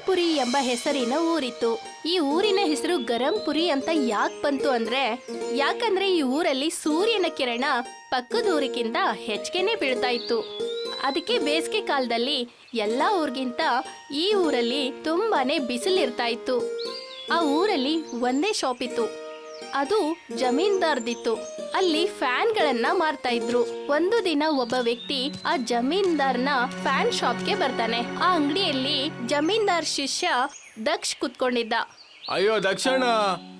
ಗರಂಪುರಿ ಎಂಬ ಹೆಸರಿನ ಊರಿತ್ತು. ಈ ಊರಿನ ಹೆಸರು ಗರಂಪುರಿ ಅಂತ ಯಾಕೆ ಬಂತು ಯಾಕಂದ್ರೆ ಈ ಊರಲ್ಲಿ ಸೂರ್ಯನ ಕಿರಣ ಪಕ್ಕದ ಊರಿಗಿಂತ ಹೆಚ್ಚಿಗೆನೆ ಬೀಳ್ತಾ ಇತ್ತು. ಅದಕ್ಕೆ ಬೇಸಿಗೆ ಕಾಲದಲ್ಲಿ ಎಲ್ಲಾ ಊರಿಗಿಂತ ಈ ಊರಲ್ಲಿ ತುಂಬಾನೇ ಬಿಸಿಲಿರ್ತಾ ಇತ್ತು. ಆ ಊರಲ್ಲಿ ಒಂದೇ ಶಾಪ್ ಇತ್ತು, ಅದು ಜಮೀನ್ದಾರ್ದಿತ್ತು. ಅಲ್ಲಿ ಫ್ಯಾನ್ಗಳನ್ನ ಮಾರ್ತಾ ಇದ್ರು. ಒಂದು ದಿನ ಒಬ್ಬ ವ್ಯಕ್ತಿ ಆ ಜಮೀನ್ದಾರ್ನ ಫ್ಯಾನ್ ಶಾಪ್ಗೆ ಬರ್ತಾನೆ. ಆ ಅಂಗಡಿಯಲ್ಲಿ ಜಮೀನ್ದಾರ್ ಶಿಷ್ಯ ದಕ್ಷ್ ಕುತ್ಕೊಂಡಿದ್ದ. ಅಯ್ಯೋ ದಕ್ಷಣ,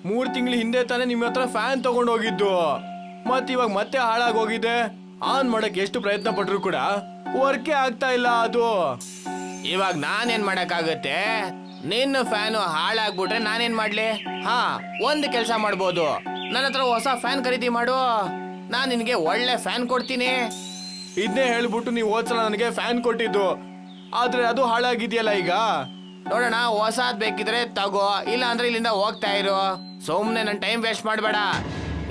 3 ತಿಂಗಳ ಹಿಂದೆ ತಾನೇ ನಿಮ್ಮ ಹತ್ರ ಫ್ಯಾನ್ ತಗೊಂಡ್ ಹೋಗಿದ್ದು, ಇವಾಗ ಮತ್ತೆ ಹಾಳಾಗೋಗಿದೆ. ಆನ್ ಮಾಡಕ್ ಎಷ್ಟು ಪ್ರಯತ್ನ ಪಟ್ರು ಕೂಡ ವರ್ಕೇ ಆಗ್ತಾ ಇಲ್ಲ ಅದು. ಇವಾಗ ನಾನೇನ್ ಮಾಡಕ್ಕಾಗತ್ತೆ? ನಿನ್ನ ಫ್ಯಾನು ಹಾಳಾಗ್ಬಿಟ್ರೆ ನಾನೇನ್ ಮಾಡ್ಲಿ? ಒಂದು ಕೆಲಸ ಮಾಡ್ಬೋದು, ನನ್ನ ಹತ್ರ ಹೊಸ ಫ್ಯಾನ್ ಖರೀದಿ ಮಾಡು, ನಾನ್ ನಿನ್ಗೆ ಒಳ್ಳೆ ಫ್ಯಾನ್ ಕೊಡ್ತೀನಿ. ಇದನ್ನೇ ಹೇಳ್ಬಿಟ್ಟು ನೀವು ಹೋದ್ಸಲ ನನಗೆ ಫ್ಯಾನ್ ಕೊಟ್ಟಿದ್ದು, ಆದ್ರೆ ಅದು ಹಾಳಾಗಿದೆಯಲ್ಲ ಈಗ. ನೋಡೋಣ, ಹೊಸಾದ್ ಬೇಕಿದ್ರೆ ತಗೋ, ಇಲ್ಲ ಅಂದ್ರೆ ಇಲ್ಲಿಂದ ಹೋಗ್ತಾ ಇರು. ಸುಮ್ನೆ ನನ್ ಟೈಮ್ ವೇಸ್ಟ್ ಮಾಡ್ಬೇಡ.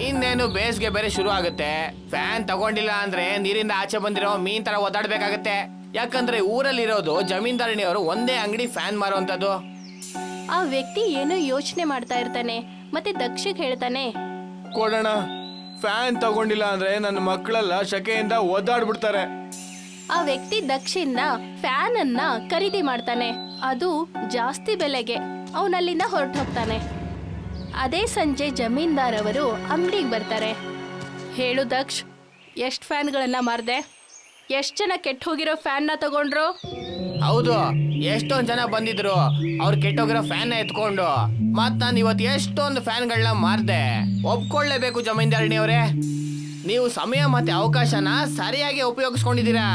ಇನ್ನೇನು ಬೇಸಿಗೆ ಬೇರೆ ಶುರು ಆಗುತ್ತೆ. ಫ್ಯಾನ್ ತಗೊಂಡಿಲ್ಲ ಅಂದ್ರೆ ನೀರಿಂದ ಆಚೆ ಬಂದಿರೋ ಮೀನ್ ತರ ಒದ್ದಾಡ್ಬೇಕಾಗತ್ತೆ. ಯಾಕಂದ್ರೆ ಊರಲ್ಲಿರೋದು ಜಮೀನ್ದಾರಣಿಯವರು ಒಂದೇ ಅಂಗಡಿ ಫ್ಯಾನ್ ಮಾರುವಂತದ್ದು. ಆ ವ್ಯಕ್ತಿ ಏನೋ ಯೋಚನೆ ಮಾಡ್ತಾ ಇರ್ತಾನೆ. ಮತ್ತೆ ದಕ್ಷಿಗ್ ಹೇಳ್ತಾನೆ, ಕೊಡೋಣ, ಫ್ಯಾನ್ ತಗೊಂಡಿಲ್ಲ ಅಂದ್ರೆ ನನ್ನ ಮಕ್ಕಳೆಲ್ಲ ಶಕೆಯಿಂದ ಒದ್ದಾಡ್ಬಿಡ್ತಾರೆ. ಆ ವ್ಯಕ್ತಿ ದಕ್ಷಿಣ ಫ್ಯಾನ್ ಅನ್ನ ಖರೀದಿ ಮಾಡ್ತಾನೆ. ಅದು ಜಾಸ್ತಿ ಬೆಲೆಗೆ. ಅವನಲ್ಲಿಂದ ಹೊರಟು ಹೋಗ್ತಾನೆ. ಅದೇ ಸಂಜೆ ಜಮೀನ್ದಾರ್ ಅವರು ಅಂಗಡಿಗೆ ಬರ್ತಾರೆ. ಹೇಳು ದಕ್ಷ್, ಎಷ್ಟು ಫ್ಯಾನ್ಗಳನ್ನ ಮಾರ್ದೆ? ಎಷ್ಟು ಜನ ಕೆಟ್ಟ ಹೋಗಿರೋ ಫ್ಯಾನ್ ನ ತಗೊಂಡ್ರು? ಹೌದು, ಎಷ್ಟೊಂದ್ ಜನ ಬಂದಿದ್ರು, ಅವ್ರು ಕೆಟ್ಟೋಗಿರೋ ಫ್ಯಾನ್ ಎತ್ಕೊಂಡು. ನಾನು ಇವತ್ತು ಎಷ್ಟೊಂದು ಫ್ಯಾನ್ಗಳನ್ನ ಮಾರ್ದೆ. ಒಪ್ಕೊಳ್ಳೇಬೇಕು ಜಮೀನ್ದಾರಣಿಯವರೇ, ನೀವು ಸಮಯ ಮತ್ತೆ ಅವಕಾಶನ ಸರಿಯಾಗಿ ಉಪಯೋಗಿಸ್ಕೊಂಡಿದ್ದೀರಾ.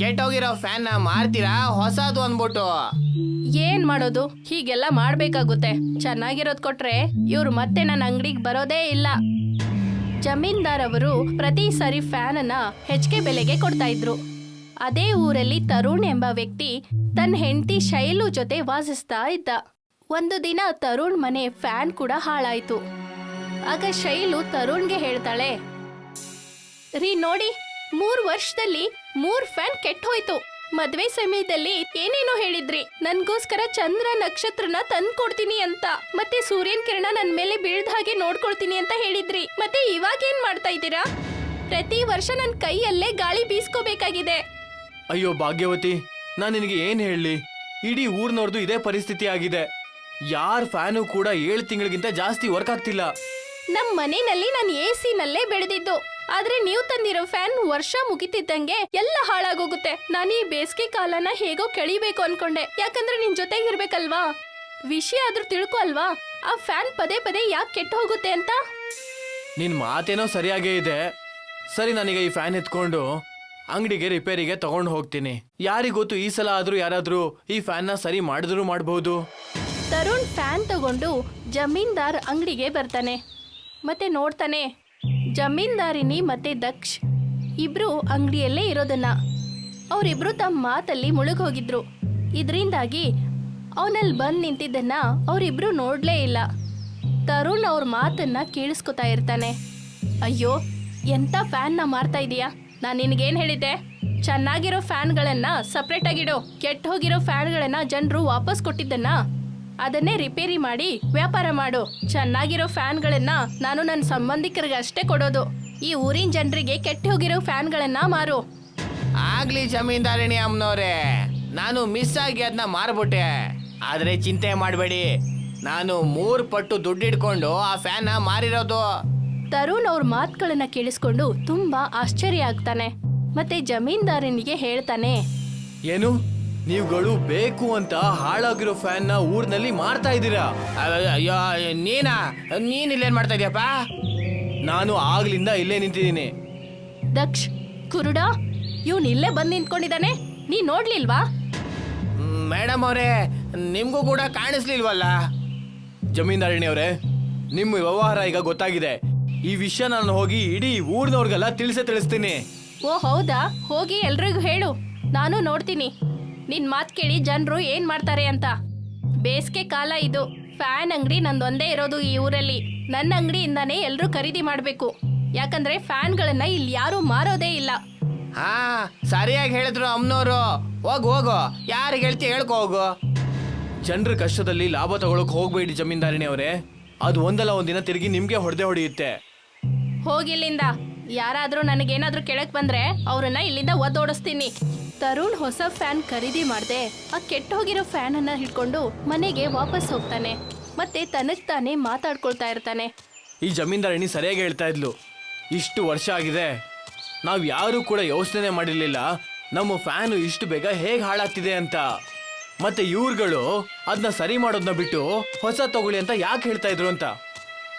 ಕೆಟ್ಟೋಗಿರೋ ಫ್ಯಾನ್ ನ ಮಾರ್ತೀರಾ ಹೊಸದು ಅನ್ಬಿಟ್ಟು. ಏನ್ ಮಾಡೋದು, ಹೀಗೆಲ್ಲ ಮಾಡ್ಬೇಕಾಗುತ್ತೆ. ಚೆನ್ನಾಗಿರೋದ್ ಕೊಟ್ರೆ ಇವ್ರು ಮತ್ತೆ ನನ್ನ ಅಂಗಡಿಗೆ ಬರೋದೇ ಇಲ್ಲ. ಜಮೀನ್ದಾರ್ ಅವರು ಪ್ರತಿ ಸಾರಿ ಫ್ಯಾನ್ ಅನ್ನ ಹೆಚ್ಚಿಗೆ ಬೆಲೆಗೆ ಕೊಡ್ತಾ ಇದ್ರು. ಅದೇ ಊರಲ್ಲಿ ತರುಣ್ ಎಂಬ ವ್ಯಕ್ತಿ ತನ್ನ ಹೆಂಡತಿ ಶೈಲು ಜೊತೆ ವಾಸಿಸ್ತಾ ಇದ್ದ. ಒಂದು ದಿನ ತರುಣ್ ಮನೆ ಫ್ಯಾನ್ ಕೂಡ ಹಾಳಾಯ್ತು. ಆಗ ಶೈಲು ತರುಣ್ಗೆ ಹೇಳ್ತಾಳೆ, ರೀ ನೋಡಿ, 3 ವರ್ಷದಲ್ಲಿ 3 ಫ್ಯಾನ್ ಕೆಟ್ಟ ಹೋಯ್ತು. ಮದ್ವೆ ಸಮಯದಲ್ಲಿ ಏನೇನೋ ಹೇಳಿದ್ರಿ, ನನ್ಗೋಸ್ಕರ ಚಂದ್ರ ನಕ್ಷತ್ರನ ತಂದ್ ಕೊಡ್ತೀನಿ ಅಂತ, ಮತ್ತೆ ಸೂರ್ಯನ್ ಕಿರಣ ನನ್ ಮೇಲೆ ಬೀಳ್ದ ಹಾಗೆ ನೋಡ್ಕೊಳ್ತೀನಿ ಅಂತ ಹೇಳಿದ್ರಿ. ಮತ್ತೆ ಇವಾಗ ಏನ್ ಮಾಡ್ತಾ ಇದ್ದೀರಾ? ಪ್ರತಿ ವರ್ಷ ನನ್ ಕೈಯಲ್ಲೇ ಗಾಳಿ ಬೀಸ್ಕೋಬೇಕಾಗಿದೆ. ಅಯ್ಯೋ ಭಾಗ್ಯವತಿ, ನಾನು ನಿನಗೆ ಏನ್ ಹೇಳಲಿ, ಇಡೀ ಊರ್ನವ್ರದ್ದು ಇದೇ ಪರಿಸ್ಥಿತಿ ಆಗಿದೆ. ಯಾರ ಫ್ಯಾನು ಕೂಡ 7 ತಿಂಗಳಿಗಿಂತ ಜಾಸ್ತಿ ವರ್ಕ್ ಆಗ್ತಿಲ್ಲ. ನಮ್ ಮನೆಯಲ್ಲಿ ನಾನು AC ನಲ್ಲೇ ಬೆಳೆದಿದ್ದು, ಆದ್ರೆ ನೀವು ತಂದಿರೋ ಫ್ಯಾನ್ ವರ್ಷ ಮುಗಿತಿದ್ದಂಗೆ ಎಲ್ಲ ಹಾಳಾಗೋಗುತ್ತೆ. ನಾನು ಈ ಬೇಸಿಗೆ ಕಾಲನ ಹೇಗೋ ಕಳಿಬೇಕು ಅನ್ಕೊಂಡೆ, ಯಾಕಂದ್ರೆ ನಿನ್ ಜೊತೆಗೆ ಇರ್ಬೇಕಲ್ವಾ. ವಿಷಯ ಆದ್ರೂ ತಿಳ್ಕೊ ಅಲ್ವಾ, ಆ ಫ್ಯಾನ್ ಪದೇ ಪದೇ ಯಾಕೆ ಕೆಟ್ಟ ಹೋಗುತ್ತೆ ಅಂತ. ನಿನ್ ಮಾತೇನೋ ಸರಿಯಾಗೇ ಇದೆ. ಸರಿ, ನನಗೆ ಈ ಫ್ಯಾನ್ ಎತ್ಕೊಂಡು ಅಂಗಡಿಗೆ ರಿಪೇರಿಗೆ ತಗೊಂಡು ಹೋಗ್ತೀನಿ. ಯಾರಿಗೊತ್ತು, ಈ ಸಲ ಆದ್ರೂ ಯಾರಾದ್ರೂ ಈ ಫ್ಯಾನ್ ನ ಸರಿ ಮಾಡಿದ್ರು ಮಾಡಬಹುದು. ತರುಣ್ ಫ್ಯಾನ್ ತಗೊಂಡು ಜಮೀನ್ದಾರ್ ಅಂಗಡಿಗೆ ಬರ್ತಾನೆ. ಮತ್ತೆ ನೋಡ್ತಾನೆ, ಜಮೀನ್ದಾರಿನಿ ಮತ್ತೆ ದಕ್ಷ್ ಇಬ್ರು ಅಂಗಡಿಯಲ್ಲೇ ಇರೋದನ್ನ. ಅವರಿಬ್ರು ತಮ್ಮ ಮಾತಲ್ಲಿ ಮುಳುಗೋಗಿದ್ರು. ಇದರಿಂದಾಗಿ ಅವನಲ್ಲಿ ಬಂದ್ ನಿಂತಿದ್ದನ್ನ ಅವರಿಬ್ರು ನೋಡ್ಲೇ ಇಲ್ಲ. ತರುಣ್ ಅವ್ರ ಮಾತನ್ನ ಕೇಳಿಸ್ಕೊತಾ ಇರ್ತಾನೆ. ಅಯ್ಯೋ, ಎಂತ ಫ್ಯಾನ್ ನ ಮಾರ್ತಾ ಇದೀಯಾ? ನಾನು ನಿನ್ಗೇನ್ ಹೇಳಿದ್ದೆ? ಚೆನ್ನಾಗಿರೋ ಫ್ಯಾನ್ಗಳನ್ನ ಸಪ್ರೇಟ್ ಆಗಿಡೋ, ಕೆಟ್ಟ ಹೋಗಿರೋ ಫ್ಯಾನ್ಗಳನ್ನ ಜನರು ವಾಪಸ್ ಕೊಟ್ಟಿದ್ದನ್ನ ಅದನ್ನೇ ರಿಪೇರಿ ಮಾಡಿ ವ್ಯಾಪಾರ ಮಾಡು. ಚೆನ್ನಾಗಿರೋ ಫ್ಯಾನ್ಗಳನ್ನ ನಾನು ನನ್ನ ಸಂಬಂಧಿಕರಿಗೆ ಅಷ್ಟೇ ಕೊಡೋದು. ಈ ಊರಿನ ಜನರಿಗೆ ಕೆಟ್ಟ ಹೋಗಿರೋ ಫ್ಯಾನ್ಗಳನ್ನ ಮಾರು. ಆಗ್ಲಿ ಜಮೀನ್ದಾರಣಿ ಅಮ್ಮನವ್ರೆ, ನಾನು ಮಿಸ್ ಆಗಿ ಅದನ್ನ ಮಾರ್ಬಿಟ್ಟೆ. ಆದ್ರೆ ಚಿಂತೆ ಮಾಡಬೇಡಿ, ನಾನು 3 ಪಟ್ಟು ದುಡ್ಡಿಡ್ಕೊಂಡು ಆ ಫ್ಯಾನ್ ಮಾರಿರೋದು. ತರುಣ್ ಅವ್ರ ಮಾತುಗಳನ್ನ ಕೇಳಿಸ್ಕೊಂಡು ತುಂಬಾ ಆಶ್ಚರ್ಯ ಆಗ್ತಾನೆ. ಮತ್ತೆ ಜಮೀನ್ದಾರನಿಗೆ ಹೇಳ್ತಾನೆ, ಏನು, ನೀವುಗಳು ಬೇಕು ಅಂತ ಹಾಳಾಗಿರೋ ಫ್ಯಾನ್ ನ ಊರ್ನಲ್ಲಿ ಮಾರ್ತಾ ಇದ್ದೀರಾ? ಅಯ್ಯೋ, ನೀನ್ ಇಲ್ಲೇನ್ ಮಾಡ್ತಾ ಇದೀಯಪ್ಪ? ನಾನು ಆಗ್ಲಿಂದ ಇಲ್ಲೇ ನಿಂತಿದ್ದೀನಿ. ದಕ್ಷ್, ಕುರುಡ, ಇವ್ನ್ ಇಲ್ಲೇ ಬಂದ್ ನಿಂತ್ಕೊಂಡಿದ್ದಾನೆ, ನೀ ನೋಡ್ಲಿಲ್ವಾ? ಮೇಡಮ್ ಅವರೇ, ನಿಮ್ಗೂ ಕೂಡ ಕಾಣಿಸ್ಲಿಲ್ವಲ್ಲ? ಜಮೀನ್ದಾರಣಿ ಅವರೇ, ನಿಮ್ಮ ವ್ಯವಹಾರ ಈಗ ಗೊತ್ತಾಗಿದೆ. ಈ ವಿಷಯ ನಾನು ಹೋಗಿ ಇಡೀ ಊರ್ನವ್ರಿಗೆಲ್ಲ ತಿಳಿಸ್ತೀನಿ. ಓ ಹೌದಾ? ಹೋಗಿ ಎಲ್ರಿಗೂ ಹೇಳು, ನಾನು ನೋಡ್ತೀನಿ ನಿನ್ ಮಾತ್ ಕೇಳಿ ಜನರು ಏನ್ ಮಾಡ್ತಾರೆ ಅಂತ. ಬೇಸಿಗೆ ಕಾಲ ಇದು, ಫ್ಯಾನ್ ಅಂಗಡಿ ನಂದೊಂದೇ ಇರೋದು ಈ ಊರಲ್ಲಿ. ನನ್ನ ಅಂಗಡಿಯಿಂದಾನೇ ಎಲ್ರೂ ಖರೀದಿ ಮಾಡ್ಬೇಕು, ಯಾಕಂದ್ರೆ ಫ್ಯಾನ್ಗಳನ್ನ ಇಲ್ಲಿ ಯಾರು ಮಾರೋದೇ ಇಲ್ಲ. ಹಾ, ಸರಿಯಾಗಿ ಹೇಳಿದ್ರು ಅಮ್ಮನವರು. ಹೋಗು, ಯಾರಿಗೆ ಹೇಳ್ತಿ ಹೇಳ್ಕೊ ಹೋಗು. ಜನರ ಕಷ್ಟದಲ್ಲಿ ಲಾಭ ತಗೊಳಕ್ ಹೋಗ್ಬೇಡಿ ಜಮೀನ್ದಾರಿಣಿ ಅವರೇ. ಅದು ಒಂದಲ್ಲ ಒಂದಿನ ತಿರುಗಿ ನಿಮ್ಗೆ ಹೊಡೆಯುತ್ತೆ. ಹೋಗಿಲ್ಲಿಂದ. ಯಾರಾದ್ರೂ ನನಗೇನಾದ್ರೂ ಕೆಳಕ್ ಬಂದ್ರೆ ಅವ್ರನ್ನ ಇಲ್ಲಿಂದ ಒದ್ದೋಡಿಸ್ತೀನಿ. ತರುಣ್ ಹೊಸ ಫ್ಯಾನ್ ಖರೀದಿ ಮಾಡ್ದೆ ಆ ಕೆಟ್ಟ ಹೋಗಿರೋ ಫ್ಯಾನ್ ಅನ್ನ ಹಿಡ್ಕೊಂಡು ಮನೆಗೆ ವಾಪಸ್ ಹೋಗ್ತಾನೆ. ಮತ್ತೆ ತನಗ್ ತಾನೇ ಮಾತಾಡ್ಕೊಳ್ತಾ ಇರ್ತಾನೆ. ಈ ಜಮೀನ್ದಾರಿಣಿ ಸರಿಯಾಗಿ ಹೇಳ್ತಾ ಇದ್ಲು. ಇಷ್ಟು ವರ್ಷ ಆಗಿದೆ, ನಾವು ಯಾರೂ ಕೂಡ ಯೋಚನೆ ಮಾಡಿರ್ಲಿಲ್ಲ ನಮ್ಮ ಫ್ಯಾನು ಇಷ್ಟು ಬೇಗ ಹೇಗೆ ಹಾಳಾಗ್ತಿದೆ ಅಂತ. ಮತ್ತೆ ಇವ್ರುಗಳು ಅದನ್ನ ಸರಿ ಮಾಡೋದನ್ನ ಬಿಟ್ಟು ಹೊಸ ತಗೊಳ್ಳಿ ಅಂತ ಯಾಕೆ ಹೇಳ್ತಾ ಇದ್ರು ಅಂತ.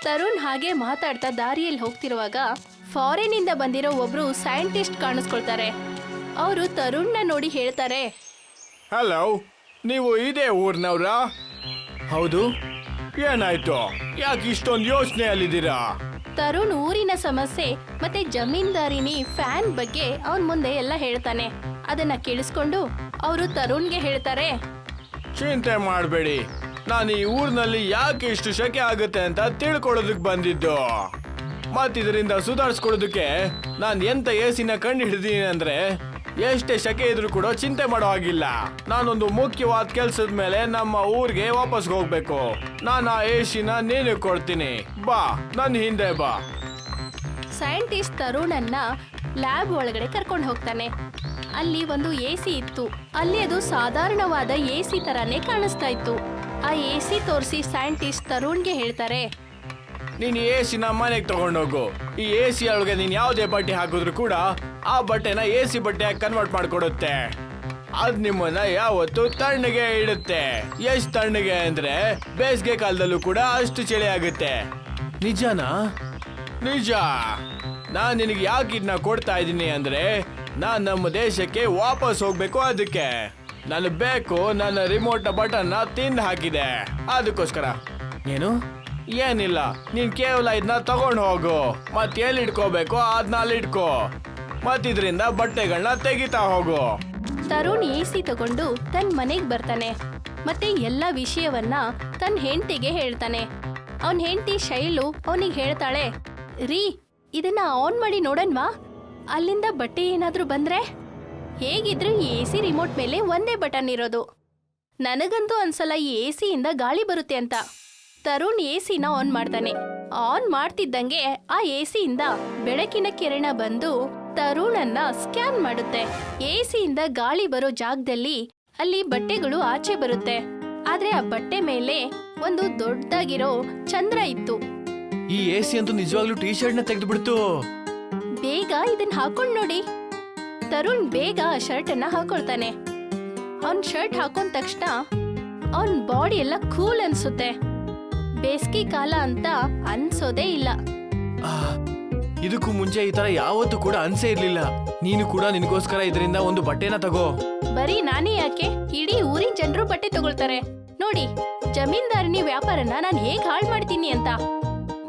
ತರುಣ್ ಹಾಗೆ ಮಾತಾಡ್ತಾ ದಾರಿಯಲ್ಲಿ ಹೋಗ್ತಿರುವಾಗ ಫಾರಿನ್ ಇಂದ ಬಂದಿರೋ ಒಬ್ರು ಸೈಂಟಿಸ್ಟ್ ಕಾಣಿಸ್ಕೊಳ್ತಾರೆ. ಅವರು ತರುಣ್ನ ನೋಡಿ ಹೇಳ್ತಾರೆ, ಹಲೋ, ನೀವು ಇದೇ ಊರ್ನವ್ರಾ? ಹೌದು. ಏನಾಯ್ತು, ಯಾಕೆ ಇಷ್ಟೊಂದು ಯೋಚನೆಯಲ್ಲಿದ್ದೀರಾ? ತರುಣ್ ಊರಿನ ಸಮಸ್ಯೆ ಮತ್ತೆ ಜಮೀನ್ದಾರಿನಿ ಫ್ಯಾನ್ ಬಗ್ಗೆ ಅವನ್ ಮುಂದೆ ಎಲ್ಲ ಹೇಳ್ತಾನೆ. ಅದನ್ನ ಕೇಳಿಸ್ಕೊಂಡು ಅವರು ತರುಣ್ಗೆ ಹೇಳ್ತಾರೆ, ಚಿಂತೆ ಮಾಡಬೇಡಿ, ನಾನು ಈ ಊರಿನಲ್ಲಿ ಯಾಕೆ ಇಷ್ಟು ಶೆಕೆ ಆಗುತ್ತೆ ಅಂತ ತಿಳ್ಕೊಳ್ಳೋದಕ್ಕೆ ಬಂದಿದ್ದು. ಮತ್ತಿದರಿಂದ ಸುಧಾರಿಸ್ಕೊಳ್ಳೋದಕ್ಕೆ ನಾನು ಎಂತ ಎಸಿನ ಕಂಡು ಹಿಡಿದೀನಿ ಅಂದ್ರೆ ಎಷ್ಟೇ ಶೆಕೆ ಇದ್ರೂ ಕೂಡ ಚಿಂತೆ ಮಾಡೋ ಹಾಗಿಲ್ಲ. ನಾನೊಂದು ಮುಖ್ಯವಾದ ಕೆಲ್ಸದ ಮೇಲೆ ನಮ್ಮ ಊರಿಗೆ ವಾಪಸ್ ಹೋಗ್ಬೇಕು. ನಾನು ಆ ಎಸಿನ ನೀನು ಕೊಡ್ತೀನಿ, ಬಾ ನನ್ನ ಹಿಂದೆ ಬಾ. ಸೈಂಟಿಸ್ಟ್ ತರುಣನ್ನ ಲ್ಯಾಬ್ ಒಳಗಡೆ ಕರ್ಕೊಂಡು ಹೋಗ್ತಾನೆ. ಅಲ್ಲಿ ಒಂದು ಎಸಿ ಇತ್ತು. ಅಲ್ಲಿ ಅದು ಸಾಧಾರಣವಾದ ಎಸಿ ತರಾನೇ ಕಾಣಿಸ್ತಾ ಇತ್ತು. ಆ ಎಸಿ ತೋರಿಸಿ ಸೈಂಟಿಸ್ಟ್ ತರುಣ್ಗೆ ಹೇಳ್ತಾರೆ, ನೀನು ಎಸಿನ ಮನೆಗೆ ತಗೊಂಡೋಗು. ಈ ಎಸಿ ಒಳಗೆ ನೀನ್ ಯಾವುದೇ ಬಟ್ಟೆ ಹಾಕಿದ್ರು ಕೂಡ ಆ ಬಟ್ಟೆನ ಎಸಿ ಬಟ್ಟೆಯಾಗಿ ಕನ್ವರ್ಟ್ ಮಾಡ್ಕೊಡುತ್ತೆ. ಅದ್ ನಿಮ್ಮನ್ನ ಯಾವತ್ತು ತಣ್ಣಗೆ ಇಡುತ್ತೆ. ಎಷ್ಟು ತಣ್ಣಗೆ ಅಂದ್ರೆ ಬೇಸಿಗೆ ಕಾಲದಲ್ಲೂ ಕೂಡ ಅಷ್ಟು ಚಳಿ ಆಗುತ್ತೆ. ನಿಜನಾ? ನಿಜ. ನಾನ್ ನಿನಗೆ ಯಾಕೆ ಇದನ್ನ ಕೊಡ್ತಾ ಇದ್ದೀನಿ ಅಂದ್ರೆ ನಾನ್ ನಮ್ಮ ದೇಶಕ್ಕೆ ವಾಪಸ್ ಹೋಗ್ಬೇಕು. ಅದಕ್ಕೆ ನಾನು ಬೇಕು ನನ್ನ ರಿಮೋಟ್ ಬಟನ್ ತಿಂದು ಹಾಕಿದೆ, ಅದಕ್ಕೋಸ್ಕರ. ಏನು? ಏನಿಲ್ಲ, ನೀನ್ ಕೇವಲ ಇದನ್ನ ತಗೊಂಡು ಹೋಗು. ಮತ್ತೆ ಎಲ್ಲಿ ಇಟ್ಕೋಬೇಕು ಅದನ್ನ ಅಲ್ಲಿ ಇಟ್ಕೋ. ಮತ್ತಿದ್ರಿಂದ ಬಟ್ಟೆಗಳನ್ನ ತೆಗಿತಾ ಹೋಗು. ತರುಣ್ ಎಸಿ ತಗೊಂಡು ತನ್ನ ಮನೆಗ್ ಬರ್ತಾನೆ. ಮತ್ತೆ ಎಲ್ಲ ವಿಷಯವನ್ನ ತನ್ನ ಹೆಂಡತಿಗೆ ಹೇಳ್ತಾನೆ. ಅವನ್ ಹೆಂಡತಿ ಶೈಲು ಅವನಿಗೆ ಹೇಳ್ತಾಳೆ, ರೀ ಇದನ್ನ ಆನ್ ಮಾಡಿ ನೋಡನ್ವಾ, ಅಲ್ಲಿಂದ ಬಟ್ಟೆ ಏನಾದ್ರೂ ಬಂದ್ರೆ. ಹೇಗಿದ್ರು ಈ ಎಸಿ ರಿಮೋಟ್ ಮೇಲೆ ಒಂದೇ ಬಟನ್ ಇರೋದು. ನನಗಂತೂ ಅನ್ಸಲ್ಲ ಈ ಎಸಿಯಿಂದ ಗಾಳಿ ಬರುತ್ತೆ ಅಂತ. ತರುಣ್ ಎಸಿನ ಆನ್ ಮಾಡ್ತಾನೆ. ಆನ್ ಮಾಡ್ತಿದ್ದಂಗೆ ಆ ಎಸಿಯಿಂದ ಬೆಳಕಿನ ಕಿರಣ ಬಂದು ತರುಣನ್ನ ಸ್ಕ್ಯಾನ್ ಮಾಡುತ್ತೆ. ಎಸಿಯಿಂದ ಗಾಳಿ ಬರೋ ಜಾಗದಲ್ಲಿ ಅಲ್ಲಿ ಬಟ್ಟೆಗಳು ಆಚೆ ಬರುತ್ತೆ. ಆದ್ರೆ ಆ ಬಟ್ಟೆ ಮೇಲೆ ಒಂದು ದೊಡ್ಡದಾಗಿರೋ ಚಂದ್ರ ಇತ್ತು. ಈ ಎಸಿ ಅಂತೂ ನಿಜವಾಗ್ಲೂ ಟೀ ಶರ್ಟ್ ನ ತೆಗೆದು ಬಿಡ್ತು. ಬೇಗ ಇದನ್ನ ಹಾಕೊಂಡ್ ನೋಡಿ. ತರುಣ್ ಬೇಗ ಆ ಶರ್ಟ್ ಅನ್ನ ಹಾಕೊಳ್ತಾನೆ. ಅವನ್ ಶರ್ಟ್ ಹಾಕೊಂಡ ತಕ್ಷಣ ಅವನ್ ಬಾಡಿ ಎಲ್ಲ ಕೂಲ್ ಅನ್ಸುತ್ತೆ. ಬೇಸಿಗೆ ಕಾಲ ಅಂತ ಅನ್ಸೋದೇ ಇಲ್ಲ. ಇದಕ್ಕೂ ಮುಂಚೆ ಈ ತರ ಯಾವತ್ತೂ ಕೂಡ ಅನ್ಸೇ ಇರ್ಲಿಲ್ಲ. ನೀನು ಕೂಡ ನಿನಗೋಸ್ಕರ ಇದರಿಂದ ಒಂದು ಬಟ್ಟೆನ ತಗೋ. ಬರೀ ನಾನೇ ಯಾಕೆ, ಇಡೀ ಊರಿನ ಜನರು ಬಟ್ಟೆ ತಗೊಳ್ತಾರೆ ನೋಡಿ. ಜಮೀನ್ದಾರಿನಿ ವ್ಯಾಪಾರನ ನಾನು ಹೇಗ್ ಹಾಳು ಮಾಡ್ತೀನಿ ಅಂತ.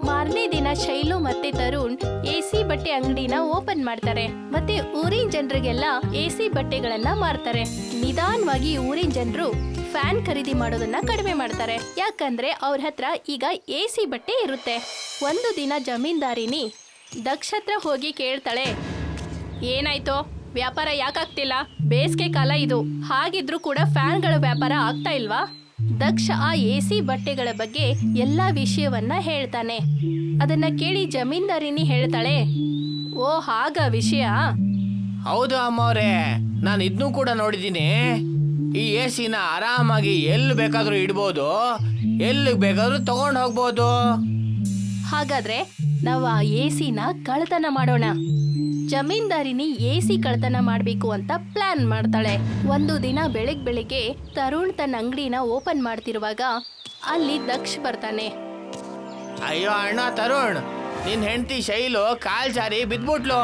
ಮಾರನೇ ದಿನ ಶೈಲು ಮತ್ತೆ ತರುಣ್ ಎಸಿ ಬಟ್ಟೆ ಅಂಗಡಿನ ಓಪನ್ ಮಾಡ್ತಾರೆ. ಮತ್ತೆ ಊರಿನ ಜನರಿಗೆಲ್ಲ ಎಸಿ ಬಟ್ಟೆಗಳನ್ನ ಮಾರ್ತಾರೆ. ನಿಧಾನವಾಗಿ ಊರಿನ ಜನರು ಫ್ಯಾನ್ ಖರೀದಿ ಮಾಡೋದನ್ನ ಕಡಿಮೆ ಮಾಡ್ತಾರೆ. ಯಾಕಂದ್ರೆ ಅವ್ರ ಹತ್ರ ಈಗ ಎಸಿ ಬಟ್ಟೆ ಇರುತ್ತೆ. ಒಂದು ದಿನ ಜಮೀನ್ದಾರಿನಿ ದಕ್ಷ ಹತ್ರ ಹೋಗಿ ಕೇಳ್ತಾಳೆ, ಏನಾಯ್ತು, ವ್ಯಾಪಾರ ಯಾಕಾಗ್ತಿಲ್ಲ? ಬೇಸಿಗೆ ಕಾಲ ಇದು, ಹಾಗಿದ್ರೂ ಕೂಡ ಫ್ಯಾನ್ಗಳ ವ್ಯಾಪಾರ ಆಗ್ತಾ ಇಲ್ವಾ? ದಕ್ಷ ಆ ಎಸಿ ಬಟ್ಟೆಗಳ ಬಗ್ಗೆ ಎಲ್ಲಾ ವಿಷಯವನ್ನ ಹೇಳ್ತಾನೆ. ಅದನ್ನ ಕೇಳಿ ಜಮೀನ್ದಾರಿನಿ ಹೇಳ್ತಾಳೆ, ಓ ಹಾಗ ವಿಷಯ. ಹೌದು ಅಮ್ಮವ್ರೆ, ನಾನು ಇದನ್ನೂ ಕೂಡ ನೋಡಿದ್ದೀನಿ. ಈ ಎಸಿನ ಆರಾಮಾಗಿ ಎಲ್ಲಿ ಬೇಕಾದ್ರೂ ಇಡ್ಬೋದು, ಎಲ್ಲಿ ಬೇಕಾದ್ರೂ ತಗೊಂಡು ಹೋಗ್ಬೋದು. ಹಾಗಾದ್ರೆ ನಾವು ಆ ಎಸಿನ ಕಳ್ಳತನ ಮಾಡೋಣ. ಜಮೀನ್ದಾರಿನಿ ಎಸಿ ಕಳ್ಳತನ ಮಾಡ್ಬೇಕು ಅಂತ ಪ್ಲಾನ್ ಮಾಡ್ತಾಳೆ. ಒಂದು ದಿನ ಬೆಳಿಗ್ಗೆ ತರುಣ್ ತನ್ನ ಅಂಗಡಿನ ಓಪನ್ ಮಾಡ್ತಿರುವಾಗ ಅಲ್ಲಿ ದಕ್ಷ ಬರ್ತಾನೆ. ಅಯ್ಯೋ ಅಣ್ಣ ತರುಣ್, ನಿನ್ ಹೆಂಡತಿ ಶೈಲು ಕಾಲ್ ಜಾರಿ ಬಿದ್ಬಿಟ್ಲು.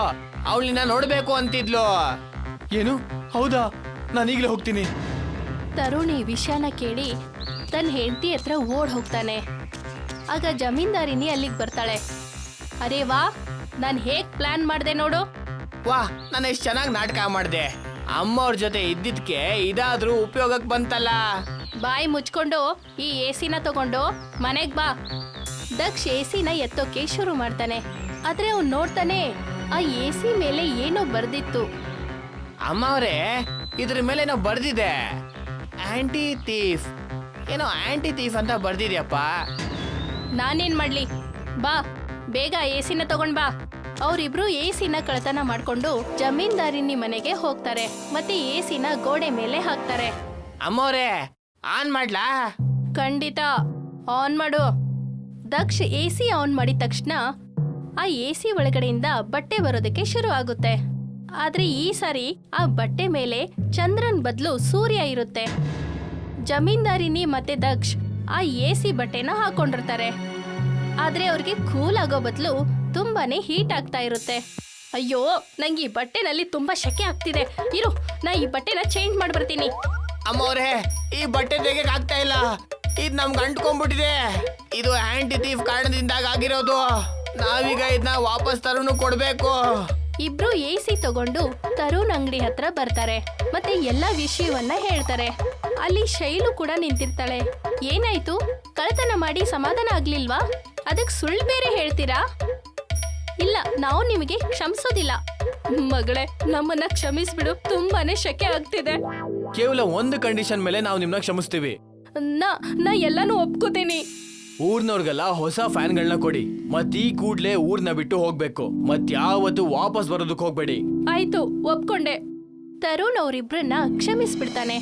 ಅವಳನ್ನ ನೋಡ್ಬೇಕು ಅಂತಿದ್ಲು. ಏನು? ಹೌದಾ? ನಾನು ಈಗಲೇ ಹೋಗ್ತೀನಿ. ತರುಣ್ ಈ ವಿಷಯನ ಕೇಳಿ ತನ್ನ ಹೆಂಡತಿ ಹತ್ರ ಓಡ್ ಹೋಗ್ತಾನೆ. ಆಗ ಜಮೀನ್ದಾರಿನಿ ಅಲ್ಲಿಗೆ ಬರ್ತಾಳೆ. ಅರೇ ವಾ, ನಾನು ಹೇಗ್ ಪ್ಲಾನ್ ಮಾಡ್ದೆ ನೋಡು. ವಾ, ನಾನು ಎಷ್ಟು ಚೆನ್ನಾಗಿ ನಾಟಕ ಮಾಡಿದೆ. ಅಮ್ಮವ್ರ ಜೊತೆ ಇದ್ದಿದ್ಕೆ ಇದಾದ್ರೂ ಉಪಯೋಗಕ್ಕೆ ಬಂತಲ್ಲ. ಬಾಯಿ ಮುಚ್ಕೊಂಡು ಈ ಎಸಿನ ತಗೊಂಡು ಮನೆಗ್ ಬಾ. ದಕ್ಷ ಎಸಿನ ಎತ್ತೋಕೆ ಶುರು ಮಾಡ್ತಾನೆ. ಆದ್ರೆ ಅವ್ನು ನೋಡ್ತಾನೆ, ಆ ಎಸಿ ಮೇಲೆ ಏನೋ ಬರ್ದಿತ್ತು. ಅಮ್ಮವ್ರೆ, ಇದ್ರ ಮೇಲೆ ನಾವು ಬರ್ದಿದೆ, ಆಂಟಿ ಥೀಫ್. ಏನೋ ಆಂಟಿ ಥೀಫ್ ಅಂತ ಬರ್ದಿದ್ಯಪ್ಪ. ನಾನೇನ್ ಮಾಡ್ಲಿ, ಬಾ ಬೇಗ ಎಸಿನ ತಗೊಂಡ್ ಬಾ. ಅವರಿಬ್ರು ಎಸಿನ ಕಳ್ತನ ಮಾಡ್ಕೊಂಡು ಜಮೀನ್ದಾರಿನಿ ಮನೆಗೆ ಹೋಗ್ತಾರೆ ಮತ್ತೆ ಎಸಿನ ಗೋಡೆ ಮೇಲೆ ಹಾಕ್ತಾರೆ. ಅಮ್ಮವ್ರೆ, ಆನ್ ಮಾಡ್ಲಾ? ಖಂಡಿತ ಆನ್ ಮಾಡು. ದಕ್ಷ ಎಸಿ ಆನ್ ಮಾಡಿದ ತಕ್ಷಣ ಆ ಎಸಿ ಒಳಗಡೆಯಿಂದ ಬಟ್ಟೆ ಬರೋದಕ್ಕೆ ಶುರು ಆಗುತ್ತೆ. ಆದ್ರೆ ಈ ಸಾರಿ ಆ ಬಟ್ಟೆ ಮೇಲೆ ಚಂದ್ರನ್ ಬದಲು ಸೂರ್ಯ ಇರುತ್ತೆ. ಜಮೀನ್ದಾರಿನಿ ಮತ್ತೆ ದಕ್ಷ ಆ ಎಸಿ ಬಟ್ಟೆನ ಹಾಕೊಂಡಿರ್ತಾರೆ. ಆದ್ರೆ ಅವ್ರಿಗೆ ಕೂಲ್ ಆಗೋ ಬದಲು ತುಂಬಾನೇ ಹೀಟ್ ಆಗ್ತಾ ಇರುತ್ತೆ. ಅಯ್ಯೋ, ನಂಗೆ ಈ ಬಟ್ಟೆನಲ್ಲಿ ತುಂಬಾ ಶೆಕೆ ಆಗ್ತಿದೆ, ಇರು ನಾ ಈ ಬಟ್ಟೆನ ಚೇಂಜ್ ಮಾಡ್ಬರ್ತೀನಿ. ಅಮ್ಮವ್ರೆ, ಈ ಬಟ್ಟೆ ತೆಗೆಕ್ ಆಗ್ತಾ ಇಲ್ಲ, ಇದು ನಮ್ಗೆ ಅಂಟ್ಕೊಂಡ್ಬಿಟ್ಟಿದೆ. ಇದು ಆಂಟಿ ಥೀಫ್ ಕಾರಣದಿಂದಾಗ ಆಗಿರೋದು. ನಾವೀಗ ಇದನ್ನ ವಾಪಸ್ ತರುನು ಕೊಡ್ಬೇಕು. ಇಬ್ರು ಎಸಿ ತಗೊಂಡು ತರುಣ್ ಅಂಗಡಿ ಹತ್ರ ಬರ್ತಾರೆ ಮತ್ತೆ ಎಲ್ಲಾ ವಿಷಯವನ್ನ ಹೇಳ್ತಾರೆ. ಅಲ್ಲಿ ಶೈಲು ಕೂಡ ನಿಂತಿರ್ತಾಳೆ. ಏನಾಯ್ತು, ಕಳ್ತನ ಮಾಡಿ ಸಮಾಧಾನ ಆಗ್ಲಿಲ್ವಾ? ಅದಕ್ ಸುಳ್ಳು ಬೇರೆ ಹೇಳ್ತೀರಾ? ಇಲ್ಲ, ನಾವು ನಿಮಗೆ ಕ್ಷಮಿಸೋದಿಲ್ಲ. ಮಗಳೇ, ನಮ್ಮನ್ನ ಕ್ಷಮಿಸ್ಬಿಡು, ತುಂಬಾನೇ ಶೆಕೆ ಆಗ್ತಿದೆ. ಕೇವಲ ಒಂದು ಕಂಡೀಷನ್ ಮೇಲೆ ನಾವು ನಿಮ್ನ ಕ್ಷಮಿಸ್ತೀವಿ. ನಾ ಎಲ್ಲಾನು ಒಪ್ಕೋತೀನಿ. ಊರ್ನವ್ರಿಗೆಲ್ಲ ಹೊಸ ಫ್ಯಾನ್ಗಳನ್ನ ಕೊಡಿ. ಮತ್ ಈ ಕೂಡ್ಲೆ ಊರ್ನ ಬಿಟ್ಟು ಹೋಗ್ಬೇಕು. ಮತ್ ಯಾವತ್ತು ವಾಪಸ್ ಬರೋದಕ್ ಹೋಗ್ಬೇಡಿ. ಆಯ್ತು, ಒಪ್ಕೊಂಡೆ. ತರುಣ್ ಅವರಿಬ್ರನ್ನ ಕ್ಷಮಿಸ್ಬಿಡ್ತಾನೆ.